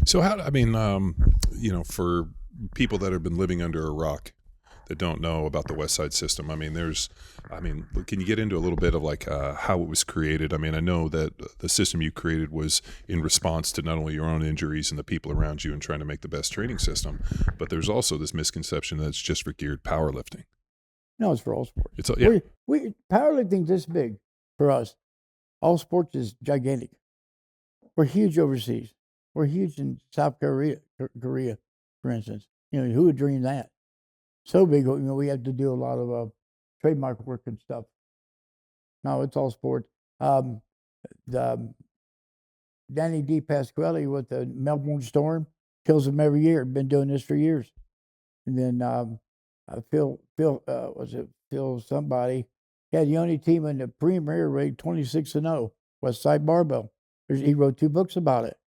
So I mean, for people that have been living under a rock that don't know about the Westside system, can you get into a little bit of like how it was created? I mean, I know that the system you created was in response to not only your own injuries and the people around you and trying to make the best training system, but there's also this misconception that it's just for geared powerlifting. No, it's for all sports. It's yeah. We powerlifting's this big for us. All sports is gigantic. We're huge overseas. We're huge in South Korea, for instance. Who would dream that? So big, we have to do a lot of trademark work and stuff. No, it's all sport. The Danny D. Pasquale with the Melbourne Storm kills them every year. Been doing this for years. And then Phil somebody had the only team in the Premier League 26-0, Westside Barbell. He wrote 2 books about it.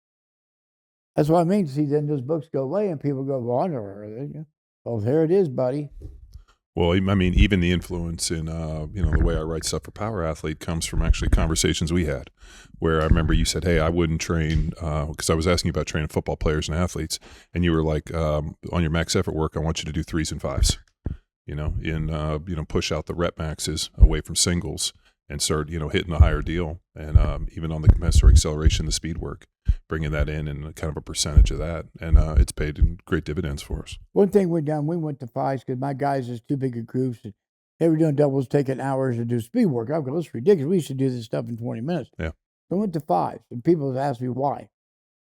That's what I mean. See, then those books go away and people go, well, I never heard of it. Well, there it is, buddy. Well, I mean, even the influence in, the way I write stuff for Power Athlete comes from actually conversations we had where I remember you said, hey, I wouldn't train, because I was asking you about training football players and athletes. And you were like, on your max effort work, I want you to do 3s and 5s, push out the rep maxes away from singles and start, hitting a higher deal. And even on the compensatory acceleration, the speed work, bringing that in and kind of a percentage of that. And it's paid in great dividends for us. One thing we went to 5s because my guys is too big a groups. And they were doing doubles, taking hours to do speed work. I go, it's ridiculous. We should do this stuff in 20 minutes. Yeah. So I went to 5s, and people have asked me why.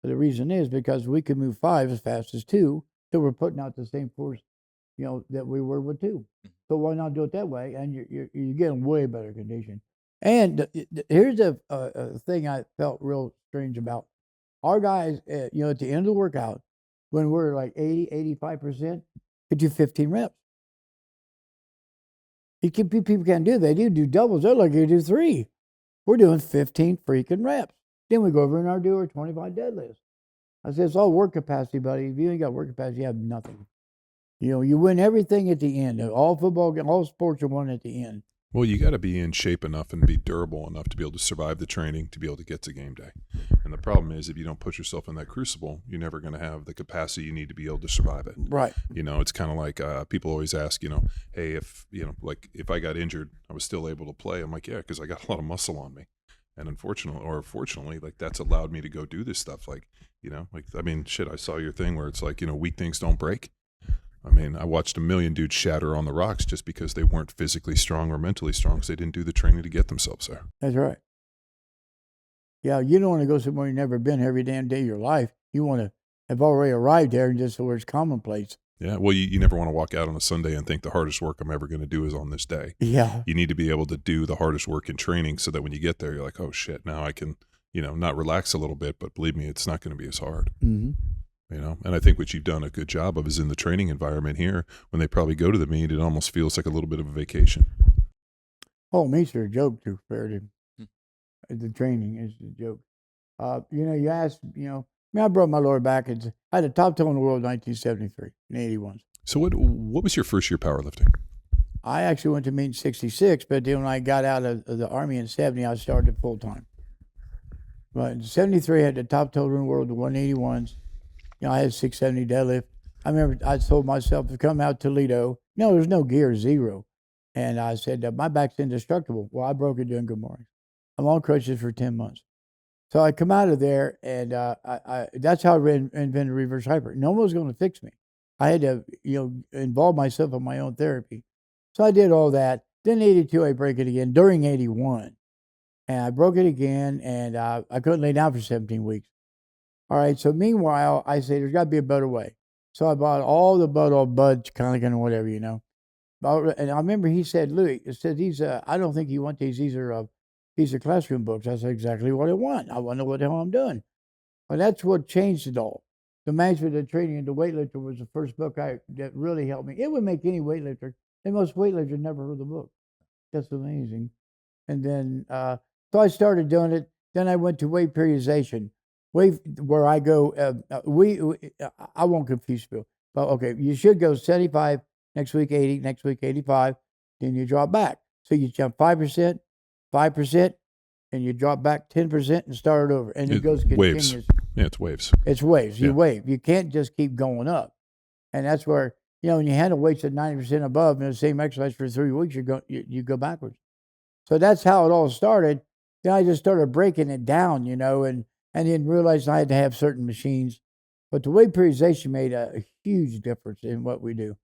But the reason is because we can move 5 as fast as 2, so we're putting out the same force, that we were with 2. So why not do it that way? And you're getting way better condition. And here's a thing I felt real strange about. Our guys, at the end of the workout, when we're like 80, 85%, could do 15 reps. People can't do that. They do doubles. They're like, you do 3. We're doing 15 freaking reps. Then we go over and do our 25 deadlifts. I said, it's all work capacity, buddy. If you ain't got work capacity, you have nothing. You win everything at the end. All sports are won at the end. Well, you got to be in shape enough and be durable enough to be able to survive the training, to be able to get to game day. And the problem is, if you don't put yourself in that crucible, you're never going to have the capacity you need to be able to survive it. Right. It's kind of like people always ask, hey, if I got injured, I was still able to play. I'm like, yeah, because I got a lot of muscle on me. And fortunately, like that's allowed me to go do this stuff. I saw your thing where it's like, weak things don't break. I mean, I watched a million dudes shatter on the rocks just because they weren't physically strong or mentally strong because they didn't do the training to get themselves there. That's right. Yeah, you don't want to go somewhere you've never been every damn day of your life. You want to have already arrived there and just where it's commonplace. Yeah, well, you never want to walk out on a Sunday and think the hardest work I'm ever going to do is on this day. Yeah. You need to be able to do the hardest work in training so that when you get there, you're like, oh, shit, now I can, not relax a little bit, but believe me, it's not going to be as hard. Mm-hmm. And I think what you've done a good job of is in the training environment here, when they probably go to the meet, it almost feels like a little bit of a vacation. Oh, meets are a joke too, fair to the training is a joke. You asked, I broke my lower back. I had a top toe in the world in 1973 and 81. So what was your first year powerlifting? I actually went to meet in 66, but then when I got out of the Army in 70, I started full time. But in 73, I had the top toe in the world, the 181s. I had 670 deadlift. I remember I told myself to come out Toledo. No, there's no gear, 0. And I said, my back's indestructible. Well, I broke it doing good mornings. I'm on crutches for 10 months. So I come out of there, and that's how I invented reverse hyper. No one was going to fix me. I had to, involve myself in my own therapy. So I did all that. Then 82, I break it again during 81. And I broke it again, and I couldn't lay down for 17 weeks. All right, so meanwhile, I say, there's got to be a better way. So I bought all the Bud Connigan or whatever, And I remember he said, Louie, I don't think you want these. These are classroom books. That's exactly what I want. I want to know what the hell I'm doing. Well, that's what changed it all. The Management of Training and the Weightlifter was the first book that really helped me. It would make any weightlifter, and most weightlifters never heard the book. That's amazing. And then, so I started doing it. Then I went to weight periodization. Where I go, I won't confuse people. But okay, you should go 75, next week 80, next week 85, then you drop back. So you jump 5%, and you drop back 10% and start over. And it goes continuous. Yeah, it's waves. It's waves. You Yeah. wave. You can't just keep going up. And that's where, when you handle weights at 90% above in the same exercise for 3 weeks, you go backwards. So that's how it all started. Then I just started breaking it down, and then realized I had to have certain machines. But the weight periodization made a huge difference in what we do.